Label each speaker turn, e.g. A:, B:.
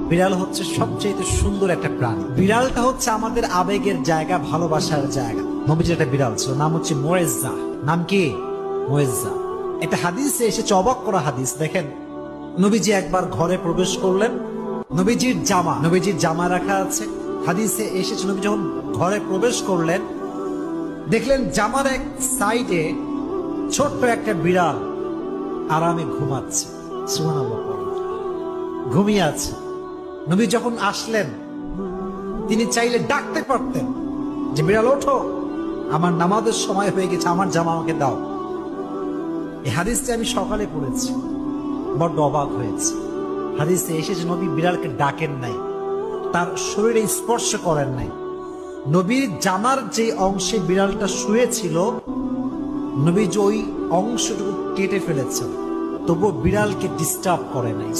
A: বিড়াল হচ্ছে সবচেয়ে সুন্দর একটা প্রাণী। বিড়ালটা হচ্ছে আমাদের আবেগের জায়গা, ভালোবাসার জায়গা। নবীজির একটা বিড়াল ছিল, নাম হচ্ছে মুয়েজ্জা। নাম কি? মুয়েজ্জা। একটা হাদিসে এসেছে, অবাক করা হাদিস। দেখেন, নবীজি একবার ঘরে প্রবেশ করলেন, নবীজির জামা রাখা আছে। হাদিসে এসেছে, নবী যখন ঘরে প্রবেশ করলেন, দেখলেন জামার এক সাইডে ছোট্ট একটা বিড়াল আরামে ঘুমাচ্ছে। সুবহানাল্লাহ, ঘুমিয়ে আছে। নবী যখন আসলেন, তিনি চাইলে ডাকতে পারতেন যে বিড়াল ওঠো, আমার নামাজের সময় হয়ে গেছে, আমার জামা আমাকে দাও। এই হাদিসটি আমি সকালে পড়েছি, বড্ড অবাক হয়েছে। হাদিসে এসেছে নবী বিড়ালকে ডাকেন নাই, তার শরীরে স্পর্শ করেন নাই। নবীর জামার যে অংশে বিড়ালটা শুয়েছিল, নবী যে ওই অংশটুকু কেটে ফেলেছেন, তবুও বিড়ালকে ডিস্টার্ব করে নাই।